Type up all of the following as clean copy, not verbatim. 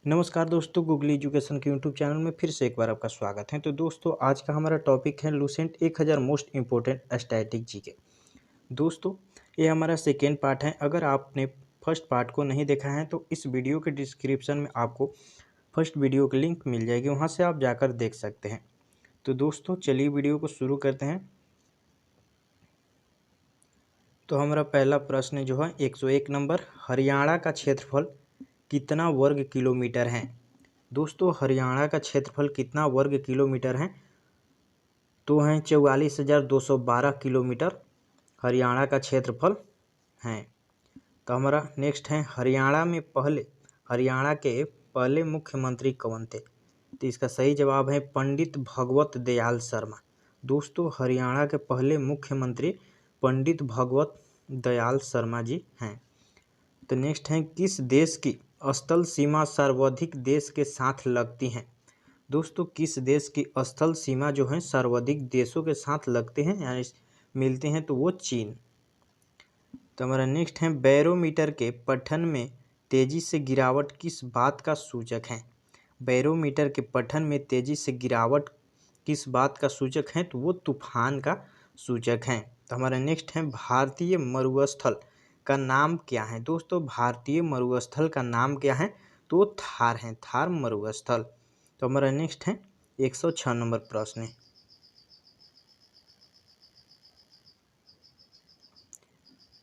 नमस्कार दोस्तों, Google education के यूट्यूब चैनल में फिर से एक बार आपका स्वागत है। तो दोस्तों, आज का हमारा टॉपिक है Lucent 1000 most important static GK. दोस्तों, ये हमारा सेकेंड पार्ट है। अगर आपने फर्स्ट पार्ट को नहीं देखा है तो इस वीडियो के डिस्क्रिप्शन में आपको फर्स्ट वीडियो की लिंक मिल जाएगी, वहाँ से आप जाकर देख सकते हैं। तो दोस्तों, चलिए वीडियो को शुरू करते हैं। तो हमारा पहला प्रश्न जो है 101 नंबर, हरियाणा का क्षेत्रफल कितना वर्ग किलोमीटर है। दोस्तों, हरियाणा का क्षेत्रफल कितना वर्ग किलोमीटर है तो हैं 44,212 किलोमीटर हरियाणा का क्षेत्रफल है। तो हमारा नेक्स्ट है हरियाणा के पहले मुख्यमंत्री कौन थे। तो इसका सही जवाब है पंडित भगवत दयाल शर्मा। दोस्तों, हरियाणा के पहले मुख्यमंत्री पंडित भगवत दयाल शर्मा जी हैं। तो नेक्स्ट है किस देश की स्थल सीमा सर्वाधिक देश के साथ लगती हैं। दोस्तों, किस देश की स्थल सीमा जो है सर्वाधिक देशों के साथ लगते हैं यानी मिलते हैं, तो वो चीन। तो हमारा नेक्स्ट है बैरोमीटर के पठन में तेजी से गिरावट किस बात का सूचक है। बैरोमीटर के पठन में तेजी से गिरावट किस बात का सूचक है, तो वो तूफान का सूचक है। तो हमारा नेक्स्ट है भारतीय मरुस्थल का नाम क्या है। दोस्तों, भारतीय मरुस्थल का नाम क्या है, तो वो थार है, थार मरुस्थल। तो हमारा नेक्स्ट है 106 नंबर प्रश्न है,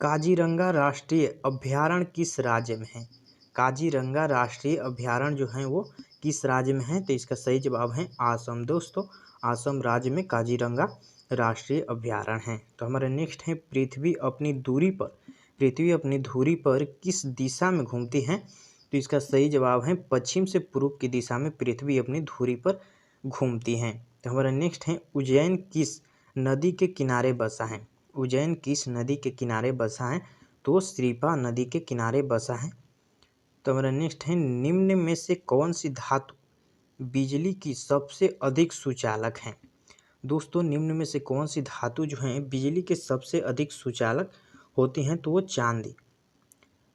काजीरंगा राष्ट्रीय अभयारण्य किस राज्य में है। काजीरंगा राष्ट्रीय अभयारण्य जो है वो किस राज्य में है, तो इसका सही जवाब है असम। दोस्तों, असम राज्य में काजीरंगा राष्ट्रीय अभयारण्य है। तो हमारा नेक्स्ट है पृथ्वी अपनी धुरी पर किस दिशा में घूमती है। तो इसका सही जवाब है पश्चिम से पूर्व की दिशा में पृथ्वी अपनी धुरी पर घूमती है। तो हमारा नेक्स्ट है उज्जैन किस नदी के किनारे बसा है। उज्जैन किस नदी के किनारे बसा है, तो श्रीपा नदी के किनारे बसा है। तो हमारा नेक्स्ट है निम्न में से कौन सी धातु बिजली की सबसे अधिक सुचालक है। दोस्तों, निम्न में से कौन सी धातु जो है बिजली के सबसे अधिक सुचालक होती हैं, तो वो चांदी।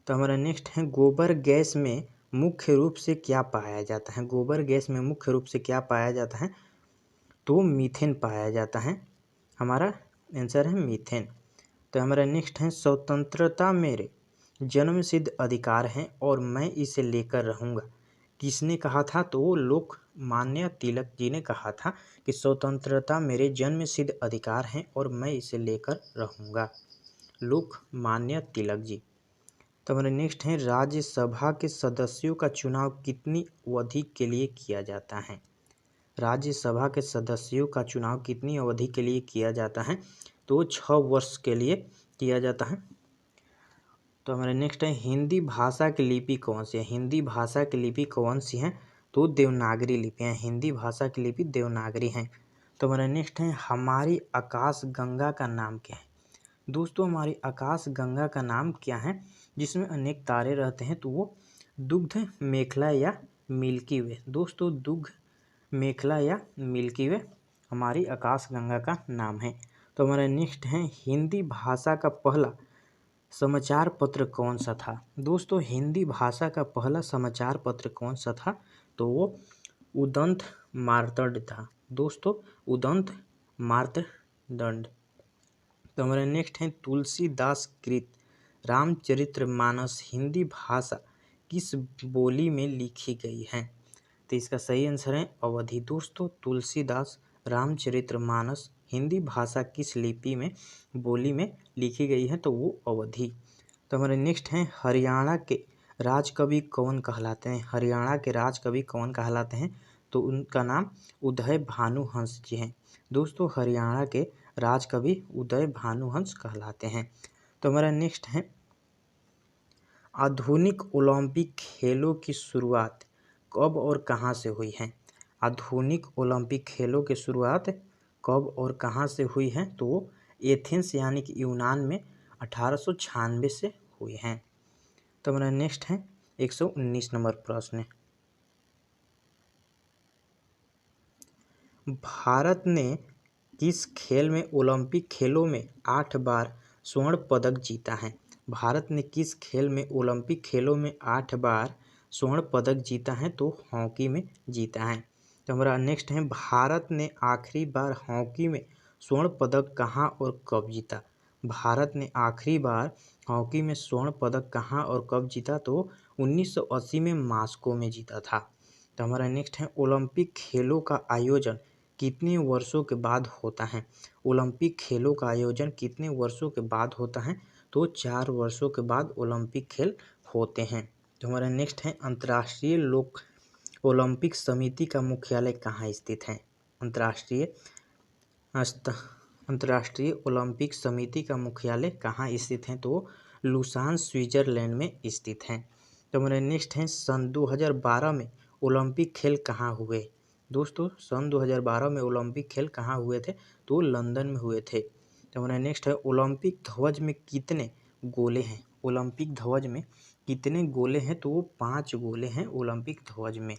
तो हमारा नेक्स्ट है गोबर गैस में मुख्य रूप से क्या पाया जाता है। गोबर गैस में मुख्य रूप से क्या पाया जाता है, तो मीथेन पाया जाता है। हमारा आंसर है मीथेन। तो हमारा नेक्स्ट है स्वतंत्रता मेरे जन्मसिद्ध अधिकार है और मैं इसे लेकर रहूँगा। किसने कहा था, तो वो लोकमान्य तिलक जी ने कहा था कि स्वतंत्रता मेरे जन्मसिद्ध अधिकार है और मैं इसे लेकर रहूँगा, लोकमान्य तिलक जी। तो हमारा नेक्स्ट है राज्यसभा के सदस्यों का चुनाव कितनी अवधि के लिए किया जाता है। राज्यसभा के सदस्यों का चुनाव कितनी अवधि के लिए किया जाता है, तो 6 वर्ष के लिए किया जाता है। तो हमारा नेक्स्ट है हिंदी भाषा की लिपि कौन सी है। हिंदी भाषा की लिपि कौन सी है, तो देवनागरी लिपि है। हिंदी भाषा की लिपि देवनागरी है। तो हमारा नेक्स्ट है हमारी आकाश गंगा का नाम क्या है। दोस्तों, हमारी आकाश गंगा का नाम क्या है जिसमें अनेक तारे रहते हैं, तो वो दुग्ध मेखला या मिल्की वे। दोस्तों, दुग्ध मेखला या मिल्की वे हमारी आकाश गंगा का नाम है। तो हमारा नेक्स्ट है हिंदी भाषा का पहला समाचार पत्र कौन सा था। दोस्तों, हिंदी भाषा का पहला समाचार पत्र कौन सा था, तो वो उदंत मार्तंड था। दोस्तों, उदंत मार्तंड। तो हमारा नेक्स्ट है तुलसीदास कृत रामचरितमानस हिंदी भाषा किस बोली में लिखी गई है। तो इसका सही आंसर है अवधी। दोस्तों, तुलसीदास रामचरितमानस हिंदी भाषा किस लिपि में बोली में लिखी गई है, तो वो अवधी। तो हमारे नेक्स्ट हैं हरियाणा के राजकवि कौन कहलाते हैं। हरियाणा के राजकवि कौन कहलाते हैं, तो उनका नाम उदय भानुहंस जी हैं। दोस्तों, हरियाणा के राजकवि उदय भानुहंस कहलाते हैं। तो हमारा नेक्स्ट है आधुनिक ओलंपिक खेलों की शुरुआत कब और कहाँ से हुई है। आधुनिक ओलंपिक खेलों की शुरुआत कब और कहाँ से हुई है, तो वो एथेंस यानी कि यूनान में 1896 से हुई हैं। तो हमारा नेक्स्ट है 119 नंबर प्रश्न। भारत ने किस खेल में ओलंपिक खेलों में 8 बार स्वर्ण पदक जीता है। भारत ने किस खेल में ओलंपिक खेलों में 8 बार स्वर्ण पदक जीता है? तो हॉकी में जीता है। तो हमारा नेक्स्ट है, भारत ने आखिरी बार हॉकी में स्वर्ण पदक कहाँ और कब जीता? भारत ने आखिरी बार हॉकी में स्वर्ण पदक कहाँ और कब जीता? तो 1980 में मॉस्को में जीता था। तो हमारा नेक्स्ट है, ओलंपिक खेलों का आयोजन कितने वर्षों के बाद होता है? ओलंपिक खेलों का आयोजन कितने वर्षों के बाद होता है? तो 4 वर्षों के बाद ओलंपिक खेल होते हैं। तो हमारा नेक्स्ट है, अंतर्राष्ट्रीय लोक ओलंपिक समिति का मुख्यालय कहाँ स्थित है? अंतर्राष्ट्रीय ओलंपिक समिति का मुख्यालय कहाँ स्थित है? तो लुसान स्विट्जरलैंड में स्थित है। तो हमारा नेक्स्ट है, सन 2012 में ओलंपिक खेल कहाँ हुए? दोस्तों सन 2012 में ओलंपिक खेल कहाँ हुए थे? तो लंदन में हुए थे। तो हमारा नेक्स्ट है, ओलंपिक ध्वज में कितने गोले हैं? ओलंपिक ध्वज में कितने गोले हैं? तो 5 गोले हैं ओलंपिक ध्वज में।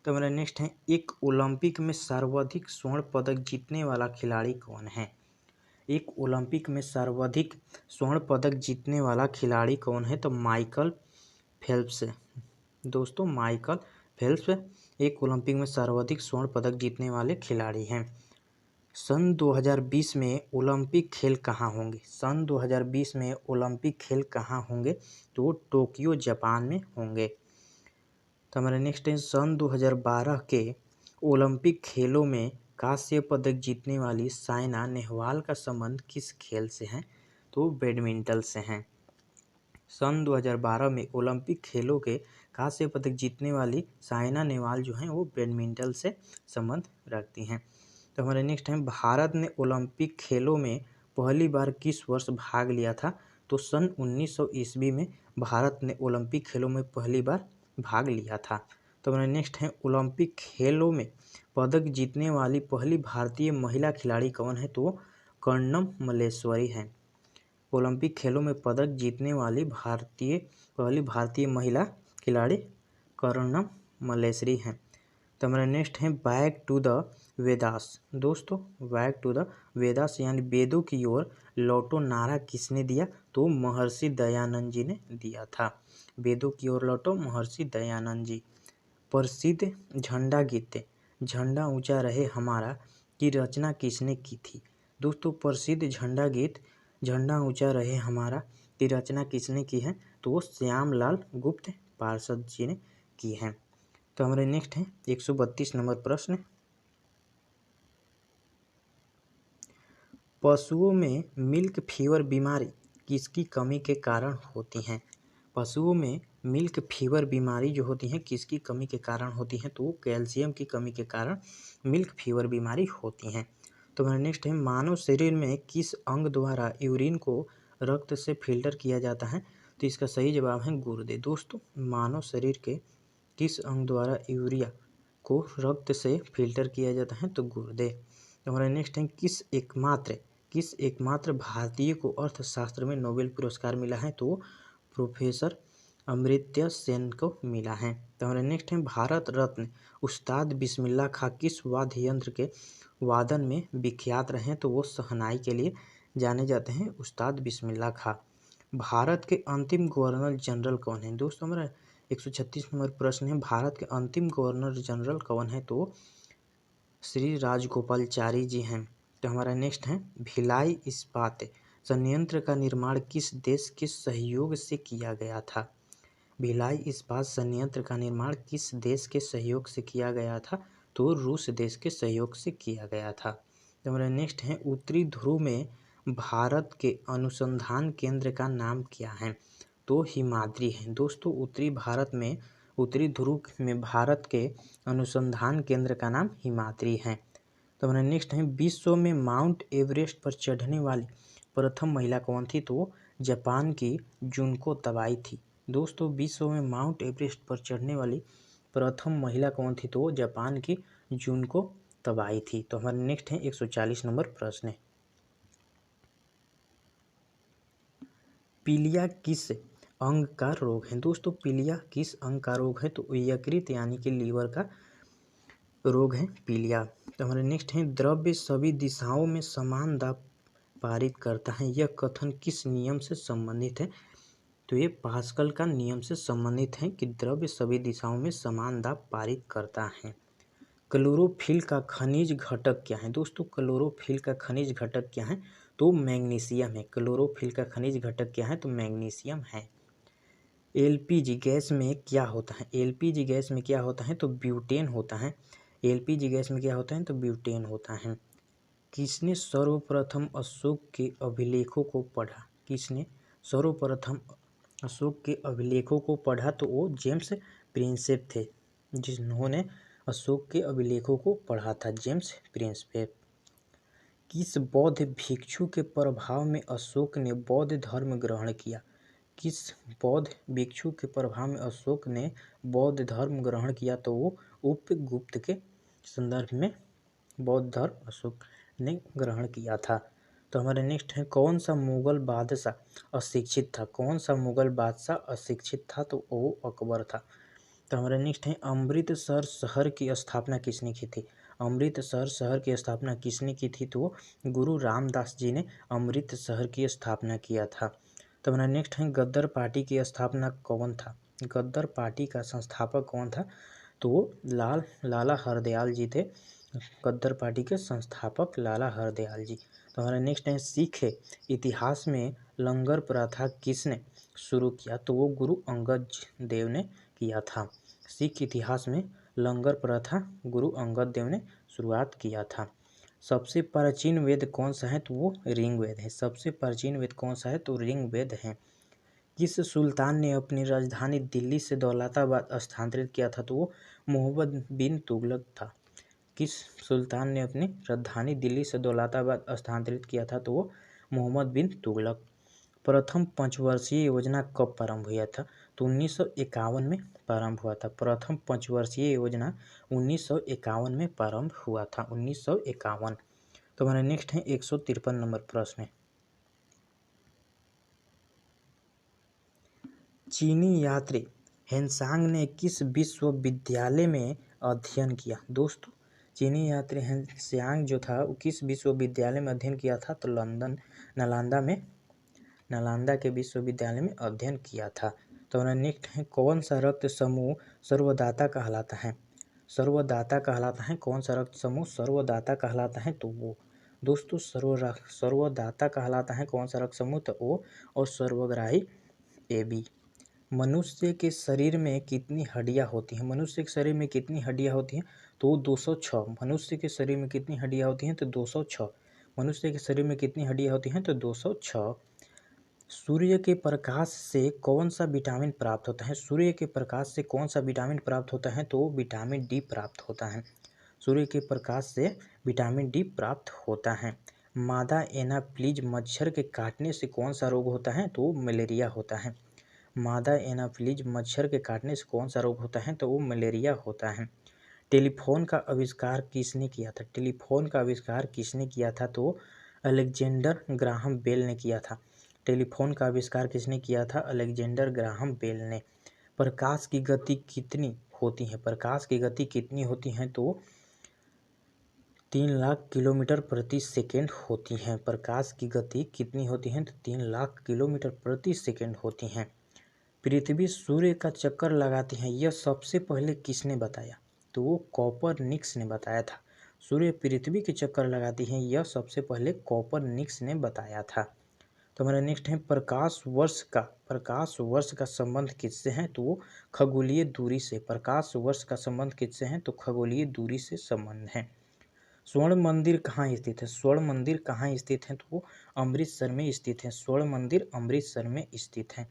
तो हमारा नेक्स्ट है, एक ओलंपिक में सर्वाधिक स्वर्ण पदक जीतने वाला खिलाड़ी कौन है? एक ओलंपिक में सर्वाधिक स्वर्ण पदक जीतने वाला खिलाड़ी कौन है? तो माइकल फेल्प्स। दोस्तों माइकल फेल्प्स एक ओलंपिक में सर्वाधिक स्वर्ण पदक जीतने वाले खिलाड़ी हैं। सन 2020 में ओलंपिक खेल कहाँ होंगे? सन 2020 में ओलंपिक खेल कहाँ होंगे? तो टोक्यो जापान में होंगे। तो हमारा नेक्स्ट है, सन 2012 के ओलंपिक खेलों में कांस्य पदक जीतने वाली साइना नेहवाल का संबंध किस खेल से है? तो बैडमिंटन से है। सन 2012 में ओलंपिक खेलों के कांस्य पदक जीतने वाली साइना नेहवाल जो हैं वो बैडमिंटन से संबंध रखती हैं। तो हमारे नेक्स्ट है, भारत ने ओलंपिक खेलों में पहली बार किस वर्ष भाग लिया था? तो सन 1900 ईस्वी में भारत ने ओलंपिक खेलों में पहली बार भाग लिया था। तो हमारा नेक्स्ट है, ओलंपिक खेलों में पदक जीतने वाली पहली भारतीय महिला खिलाड़ी कौन है? तो कर्णम मल्लेश्वरी हैं। ओलंपिक खेलों में पदक जीतने वाली पहली भारतीय महिला खिलाड़ी कर्णम मल्लेश्वरी हैं। तो हमारा नेक्स्ट है, बैक टू द वेदास। दोस्तों बैक टू द वेदास यानी वेदों की ओर लौटो नारा किसने दिया? तो महर्षि दयानंद जी ने दिया था। वेदों की ओर लौटो महर्षि दयानंद जी। प्रसिद्ध झंडा गीत झंडा ऊंचा रहे हमारा की रचना किसने की थी? दोस्तों प्रसिद्ध झंडा गीत झंडा ऊंचा रहे हमारा की रचना किसने की है? तो वो श्यामलाल गुप्त पार्षद जी ने की है। तो हमारे नेक्स्ट है 132 नंबर प्रश्न, पशुओं में मिल्क फीवर बीमारी किसकी कमी के कारण होती है? पशुओं में मिल्क फीवर बीमारी जो होती है किसकी कमी के कारण होती है? तो कैल्शियम की कमी के कारण मिल्क फीवर बीमारी होती है। तो हमारा नेक्स्ट है, मानव शरीर में किस अंग द्वारा यूरिन को रक्त से फिल्टर किया जाता है? तो इसका सही जवाब है गुर्दे। दोस्तों मानव शरीर के किस अंग द्वारा यूरिया को रक्त से फिल्टर किया जाता है? तो गुर्दे। तो हमारा नेक्स्ट है, किस एकमात्र भारतीय को अर्थशास्त्र में नोबेल पुरस्कार मिला है? तो प्रोफेसर अमर्त्य सेन को मिला है। तो हमारा नेक्स्ट है, भारत रत्न उस्ताद बिस्मिल्लाह खां किस वाद्य यंत्र के वादन में विख्यात रहे? तो वो शहनाई के लिए जाने जाते हैं उस्ताद बिस्मिल्लाह खां। भारत के अंतिम गवर्नर जनरल कौन है? दोस्तों हमारा 136 नंबर प्रश्न है, भारत के अंतिम गवर्नर जनरल कौन है? तो श्री राजगोपालचारी जी हैं। तो हमारा नेक्स्ट है, भिलाई इस्पात संयंत्र का निर्माण किस देश के सहयोग से किया गया था? भिलाई इस्पात संयंत्र का निर्माण किस देश के सहयोग से किया गया था? तो रूस देश के सहयोग से किया गया था। तो हमारा नेक्स्ट है, उत्तरी ध्रुव में भारत के अनुसंधान केंद्र का नाम क्या है? तो हिमाद्री है। दोस्तों उत्तरी ध्रुव में भारत के अनुसंधान केंद्र का नाम हिमाद्री है। तो हमारा नेक्स्ट है, विश्व में माउंट एवरेस्ट पर चढ़ने वाली प्रथम महिला कौन थी? तो जापान की जुनको तबाई थी। दोस्तों विश्व में माउंट एवरेस्ट पर चढ़ने वाली प्रथम महिला कौन थी? तो जापान की जुनको तबाई थी। तो हमारा नेक्स्ट है 140 नंबर प्रश्न है, पीलिया किस अंग का रोग है? दोस्तों पीलिया किस अंग का रोग है? तो यकृत यानी कि लीवर का रोग है पीलिया। तो हमारे नेक्स्ट है, द्रव्य सभी दिशाओं में समान दाब पारित करता है, यह कथन किस नियम से संबंधित है? तो ये पास्कल का नियम से संबंधित है कि द्रव्य सभी दिशाओं में समान दाब पारित करता है। क्लोरोफिल का खनिज घटक क्या है दोस्तों? क्लोरोफिल का खनिज घटक क्या है? तो मैग्नीशियम है। क्लोरोफिल का खनिज घटक क्या है? तो मैग्नीशियम है। एलपीजी गैस में क्या होता है? एलपीजी गैस में क्या होता है? तो ब्यूटेन होता है। एलपीजी गैस में क्या होता है? तो ब्यूटेन होता है। किसने सर्वप्रथम अशोक के अभिलेखों को पढ़ा? किसने सर्वप्रथम अशोक के अभिलेखों को पढ़ा? तो वो जेम्स प्रिंसेप थे, जिन्होंने अशोक के अभिलेखों को पढ़ा था, जेम्स प्रिंसेप। किस बौद्ध भिक्षु के प्रभाव में अशोक ने बौद्ध धर्म ग्रहण किया? किस बौद्ध भिक्षु के प्रभाव में अशोक ने बौद्ध धर्म ग्रहण किया? तो वो उपगुप्त के संदर्भ में बौद्ध धर्म अशोक ने ग्रहण किया था। तो हमारे नेक्स्ट है, कौन सा मुगल बादशाह अशिक्षित था? कौन सा मुगल बादशाह अशिक्षित था? तो वो अकबर था। तो हमारा नेक्स्ट है, अमृतसर शहर की स्थापना किसने की थी? अमृतसर शहर की स्थापना किसने की थी? तो गुरु रामदास जी ने अमृतसर की स्थापना किया था। तो हमारा नेक्स्ट है, गद्दर पार्टी की स्थापना कौन था? गद्दर पार्टी का संस्थापक कौन था? तो लाला हरदयाल जी थे। गद्दर पार्टी के संस्थापक लाला हरदयाल जी। तो हमारा नेक्स्ट है, सिख इतिहास में लंगर प्रथा किसने शुरू किया? तो वो गुरु अंगद देव ने किया था। सिख इतिहास में लंगर प्रथा गुरु अंगद देव ने शुरुआत किया था। सबसे प्राचीन वेद कौन सा है? तो वो ऋग्वेद है। सबसे प्राचीन वेद कौन सा है? तो ऋग्वेद है। किस सुल्तान ने अपनी राजधानी दिल्ली से दौलताबाद स्थानांतरित किया था? तो वो मोहम्मद बिन तुगलक था। किस सुल्तान ने अपनी राजधानी दिल्ली से दौलताबाद स्थानांतरित किया था? तो वो मोहम्मद बिन तुगलक। प्रथम पंचवर्षीय योजना कब प्रारंभ हुआ था? तो 1951 में प्रारंभ हुआ था। प्रथम पंचवर्षीय योजना 1951 में प्रारंभ हुआ था, 1951। तो हमारा नेक्स्ट है 153 नंबर प्रश्न है, चीनी यात्री हेनसांग ने किस विश्वविद्यालय में अध्ययन किया? दोस्तों, चीनी यात्री हेनसांग जो था वो किस विश्वविद्यालय में अध्ययन किया था? तो नालंदा के विश्वविद्यालय में अध्ययन किया था। तो हमारा नेक्स्ट है, कौन सा रक्त समूह सर्वदाता कहलाता है? सर्वदाता कहलाता है। कौन सा रक्त समूह सर्वदाता कहलाता है? तो वो दोस्तों सर्वदाता कहलाता है। कौन सा रक्त समूह? तो ओ। और सर्वग्राही AB। मनुष्य के शरीर में कितनी हड्डियां होती हैं? मनुष्य के शरीर में कितनी हड्डियां होती हैं? तो 206। मनुष्य के शरीर में कितनी हड्डियां होती हैं? तो 206। मनुष्य के शरीर में कितनी हड्डियां होती हैं? तो 206। सूर्य के प्रकाश से कौन सा विटामिन प्राप्त होता है? सूर्य के प्रकाश से कौन सा विटामिन प्राप्त होता है? तो विटामिन डी प्राप्त होता है। सूर्य के प्रकाश से विटामिन डी प्राप्त होता है। मादा एनाफ्लीज मच्छर के काटने से कौन सा रोग होता है? तो मलेरिया होता है। मादा एनाफ्लीज मच्छर के काटने से कौन सा रोग होता है? तो वो मलेरिया होता है। टेलीफोन का आविष्कार किसने किया था? टेलीफोन का आविष्कार किसने किया था? तो अलेक्जेंडर ग्राहम बेल ने किया था। टेलीफोन का आविष्कार किसने किया था? अलेक्जेंडर ग्राहम बेल ने। प्रकाश की गति कितनी होती है? प्रकाश की गति कितनी होती है? तो 3 लाख किलोमीटर प्रति सेकेंड होती हैं। प्रकाश की गति कितनी होती है? तो 3 लाख किलोमीटर प्रति सेकेंड होती हैं। पृथ्वी सूर्य का चक्कर लगाती है, यह सबसे पहले किसने बताया? तो वो कॉपरनिकस ने बताया था। सूर्य पृथ्वी के चक्कर लगाती है, यह सबसे पहले कॉपरनिकस ने बताया था। तो हमारा नेक्स्ट है, प्रकाश वर्ष का संबंध किससे है? तो वो खगोलीय दूरी से। प्रकाश वर्ष का संबंध किससे है? तो खगोलीय दूरी से संबंध है। स्वर्ण मंदिर कहाँ स्थित है? स्वर्ण मंदिर कहाँ स्थित है? तो वो अमृतसर में स्थित है। स्वर्ण मंदिर अमृतसर में स्थित है।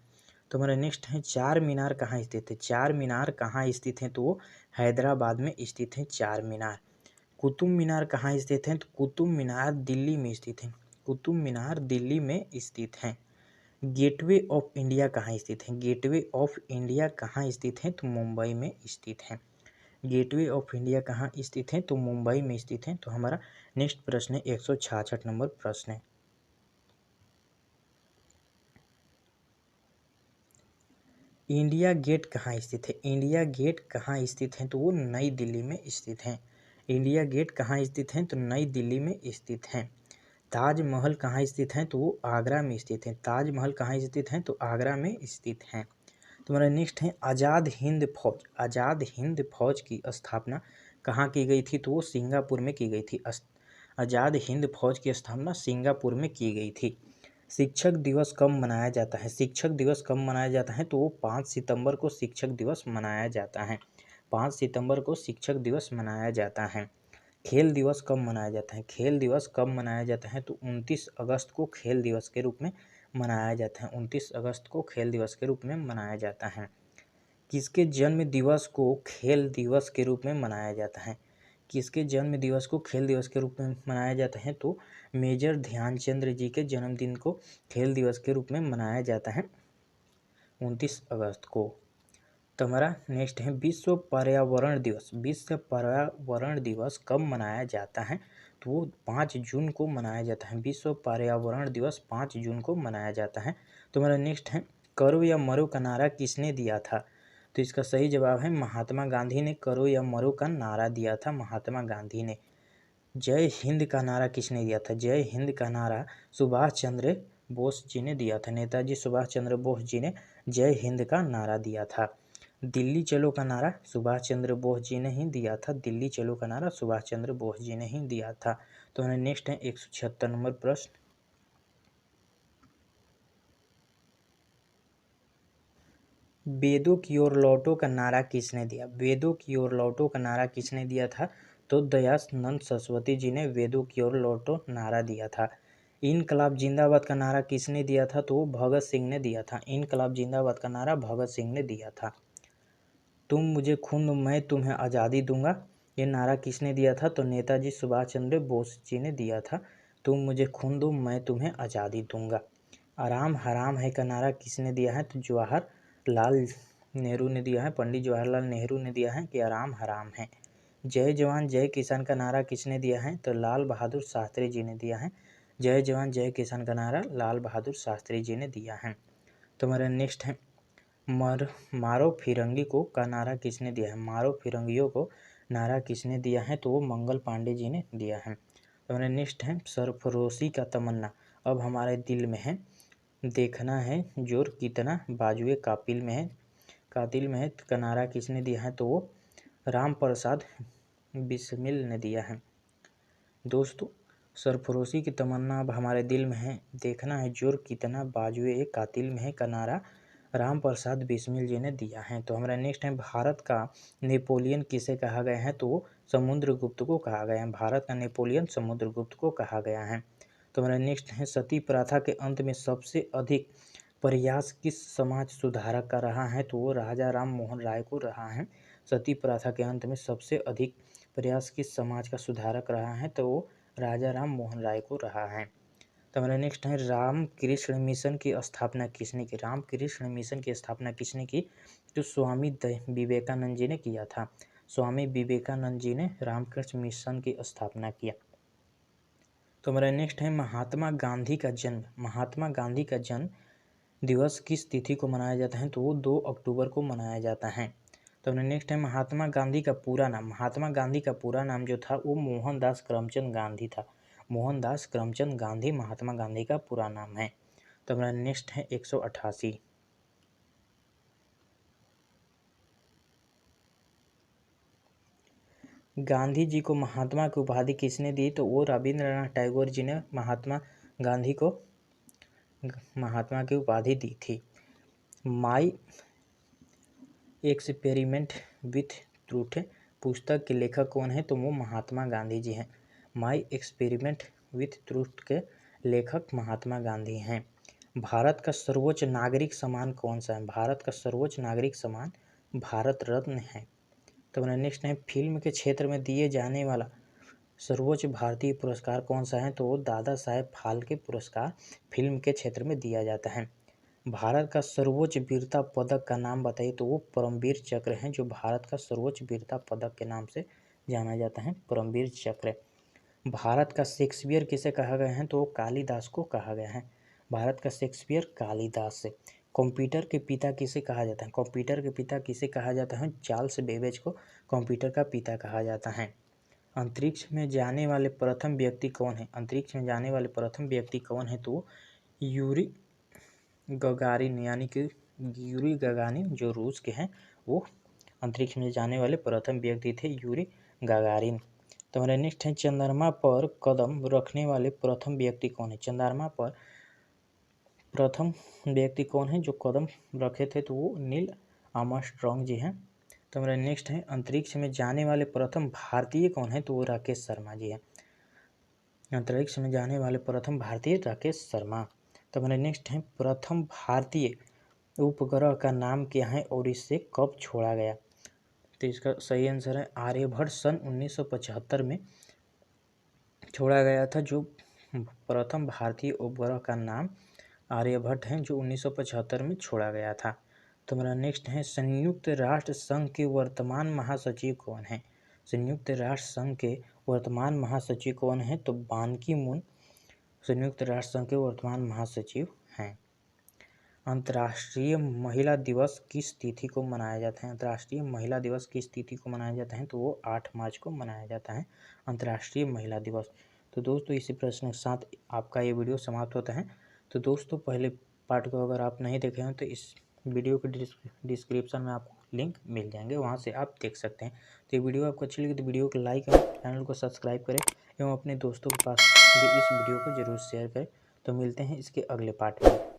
तो हमारा नेक्स्ट है, चार मीनार कहाँ स्थित है? चार मीनार कहाँ स्थित है? तो वो हैदराबाद में स्थित है चार मीनार। कुतुब मीनार कहाँ स्थित है? तो कुतुब मीनार दिल्ली में स्थित है। कुतुब मीनार दिल्ली में स्थित है। गेटवे ऑफ इंडिया कहाँ स्थित है? गेटवे ऑफ इंडिया कहाँ स्थित है? तो मुंबई में स्थित है। गेटवे ऑफ इंडिया कहाँ स्थित है? तो मुंबई में स्थित है। तो हमारा नेक्स्ट प्रश्न है 166 नंबर प्रश्न है, इंडिया गेट कहाँ स्थित है? इंडिया गेट कहाँ स्थित है? तो वो नई दिल्ली में स्थित है। इंडिया गेट कहाँ स्थित है? तो नई दिल्ली में स्थित है। ताजमहल कहाँ स्थित है? तो वो आगरा में स्थित है। ताजमहल कहाँ स्थित है? तो आगरा में स्थित है। तुम्हारा नेक्स्ट है आज़ाद हिंद फौज। आज़ाद हिंद फौज की स्थापना कहाँ की गई थी? तो वो सिंगापुर में की गई थी। आज़ाद हिंद फौज की स्थापना सिंगापुर में की गई थी। शिक्षक दिवस कब मनाया जाता है? शिक्षक दिवस कब मनाया जाता है? तो वो 5 सितंबर को शिक्षक दिवस मनाया जाता है। 5 सितंबर को शिक्षक दिवस मनाया जाता है। खेल दिवस कब मनाया जाता है? खेल दिवस कब मनाया जाता है? तो 29 अगस्त को खेल दिवस के रूप में मनाया जाता है। 29 अगस्त को खेल दिवस के रूप में मनाया जाता है। किसके जन्म दिवस को खेल दिवस के रूप में मनाया जाता है? किसके जन्म दिवस को खेल दिवस के रूप में मनाया जाता है? तो मेजर ध्यानचंद जी के जन्मदिन को खेल दिवस के रूप में मनाया जाता है 29 अगस्त को। तो हमारा नेक्स्ट है विश्व पर्यावरण दिवस। विश्व पर्यावरण दिवस कब मनाया जाता है? तो वो 5 जून को मनाया जाता है। विश्व पर्यावरण दिवस 5 जून को मनाया जाता है। तो हमारा नेक्स्ट है करो या मरो का नारा किसने दिया था? तो इसका सही जवाब है महात्मा गांधी ने करो या मरो का नारा दिया था, महात्मा गांधी ने। जय हिंद का नारा किसने दिया था? जय हिंद का नारा सुभाष चंद्र बोस जी ने दिया था। नेताजी सुभाष चंद्र बोस जी ने जय हिंद का नारा दिया था। दिल्ली चलो का नारा सुभाष चंद्र बोस जी ने ही दिया था। दिल्ली चलो का नारा सुभाष चंद्र बोस जी ने ही दिया था। तो हमारे नेक्स्ट है 176 नंबर प्रश्न। वेदों की ओर लौटो का नारा किसने दिया? वेदों की ओर लौटो का नारा किसने दिया था? तो दयानंद सरस्वती जी ने वेदों की ओर लौटो नारा दिया था। इनकलाब जिंदाबाद का नारा किसने दिया था? तो भगत सिंह ने दिया था। इनकलाब जिंदाबाद का नारा भगत सिंह ने दिया था। तुम मुझे खून दो मैं तुम्हें आज़ादी दूंगा, ये नारा किसने दिया था? तो नेताजी सुभाष चंद्र बोस जी ने दिया था। तुम मुझे खून दो मैं तुम्हें आज़ादी दूंगा। आराम हराम है का नारा किसने दिया है? तो जवाहरलाल नेहरू ने दिया है। पंडित जवाहरलाल नेहरू ने दिया है कि आराम हराम है। जय जवान जय किसान का नारा किसने दिया है? तो लाल बहादुर शास्त्री जी ने दिया है। जय जवान जय किसान का नारा लाल बहादुर शास्त्री जी ने दिया है। तो हमारा नेक्स्ट है मारो फिरंगी को का नारा किसने दिया है? मारो फिरंगियों को नारा किसने दिया है? तो वो मंगल पांडे जी ने दिया है। तो हमारे नेक्स्ट है सरफरोशी का तमन्ना अब हमारे दिल में है, देखना है जोर कितना बाजुए कातिल में है का नारा किसने दिया है? तो वो राम प्रसाद बिस्मिल ने दिया है। दोस्तों सरफरोशी की तमन्ना अब हमारे दिल में है, देखना है जोर कितना बाजुए कातिल में है का नारा राम प्रसाद बिस्मिल जी ने दिया है। तो हमारा नेक्स्ट है भारत का नेपोलियन किसे कहा गया है? तो समुद्रगुप्त को कहा गया है। भारत का नेपोलियन समुद्रगुप्त को कहा गया है। तो हमारा नेक्स्ट है सती प्रथा के अंत में सबसे अधिक प्रयास किस समाज सुधारक का रहा है? तो वो राजा राम मोहन राय को रहा है। सती प्रथा के अंत में सबसे अधिक प्रयास किस समाज का सुधारक रहा है? तो वो राजा राम मोहन राय को रहा है। तो हमारा नेक्स्ट है रामकृष्ण मिशन की स्थापना किसने की? रामकृष्ण मिशन की स्थापना किसने की? तो स्वामी विवेकानंद जी ने किया था। स्वामी विवेकानंद जी ने रामकृष्ण मिशन की स्थापना किया। तो हमारा नेक्स्ट है महात्मा गांधी का जन्म। महात्मा गांधी का जन्म दिवस किस तिथि को मनाया जाता है? तो वो 2 अक्टूबर को मनाया जाता है। तो हमारा नेक्स्ट है महात्मा गांधी का पूरा नाम। महात्मा गांधी का पूरा नाम जो था वो मोहनदास करमचंद गांधी था। मोहनदास करमचंद गांधी महात्मा गांधी का पूरा नाम है। तो हमारा नेक्स्ट है 188। गांधी जी को महात्मा की उपाधि किसने दी? तो वो रविंद्रनाथ टैगोर जी ने महात्मा गांधी को महात्मा की उपाधि दी थी। माई एक्सपेरिमेंट विथ ट्रूथ पुस्तक के लेखक कौन है? तो वो महात्मा गांधी जी हैं। माई एक्सपेरिमेंट विथ ट्रूथ के लेखक महात्मा गांधी हैं। भारत का सर्वोच्च नागरिक सम्मान कौन सा है? भारत का सर्वोच्च नागरिक सम्मान भारत रत्न है। तो हमारा नेक्स्ट है फिल्म के क्षेत्र में दिए जाने वाला सर्वोच्च भारतीय पुरस्कार कौन सा है? तो वो दादा साहेब फाल्के पुरस्कार फिल्म के क्षेत्र में दिया जाता है। भारत का सर्वोच्च वीरता पदक का नाम बताइए? तो वो परमवीर चक्र है, जो भारत का सर्वोच्च वीरता पदक के नाम से जाना जाता है, परमवीर चक्र। भारत का शेक्सपियर किसे कहा गया है? तो वो कालिदास को कहा गया है। भारत का शेक्सपियर कालिदास से। कंप्यूटर के पिता किसे कहा जाता है? कंप्यूटर के पिता किसे कहा जाता है? चार्ल्स बेबेज को कंप्यूटर का पिता कहा जाता है। अंतरिक्ष में जाने वाले प्रथम व्यक्ति कौन है? अंतरिक्ष में जाने वाले प्रथम व्यक्ति कौन है? तो यूरी गगारिन, यानी कि यूरी गगारिन जो रूस के हैं वो अंतरिक्ष में जाने वाले प्रथम व्यक्ति थे, यूरी गगारिन। तो हमारा नेक्स्ट है, चंद्रमा पर कदम रखने वाले प्रथम व्यक्ति कौन है? चंद्रमा पर प्रथम व्यक्ति कौन है जो कदम रखे थे? तो वो नील आर्मस्ट्रॉन्ग जी हैं। तो हमारा नेक्स्ट है, अंतरिक्ष में जाने वाले प्रथम भारतीय कौन है? तो वो राकेश शर्मा जी हैं। अंतरिक्ष में जाने वाले प्रथम भारतीय राकेश शर्मा। तो हमारा नेक्स्ट है, प्रथम भारतीय उपग्रह का नाम क्या है और इसे कब छोड़ा गया? तो इसका सही आंसर है आर्यभट्ट, सन 1975 में छोड़ा गया था। जो प्रथम भारतीय उपग्रह का नाम आर्यभट्ट हैं, जो 1975 में छोड़ा गया था। तो हमारा नेक्स्ट है, संयुक्त राष्ट्र संघ के वर्तमान महासचिव कौन है? संयुक्त राष्ट्र संघ के वर्तमान महासचिव कौन है? तो बान की मून संयुक्त राष्ट्र संघ के वर्तमान महासचिव हैं। अंतर्राष्ट्रीय महिला दिवस किस तिथि को मनाया जाता है? अंतर्राष्ट्रीय महिला दिवस किस तिथि को मनाया जाता है? तो वो 8 मार्च को मनाया जाता है अंतर्राष्ट्रीय महिला दिवस। तो दोस्तों इसी प्रश्न के साथ आपका ये वीडियो समाप्त होता है। तो दोस्तों पहले पार्ट को अगर आप नहीं देखे हैं तो इस वीडियो के डिस्क्रिप्शन में आपको लिंक मिल जाएंगे, वहाँ से आप देख सकते हैं। तो ये वीडियो आपको अच्छी लगी तो वीडियो को लाइक करें, चैनल को सब्सक्राइब करें एवं अपने दोस्तों के पास भी इस वीडियो को जरूर शेयर करें। तो मिलते हैं इसके अगले पार्ट में।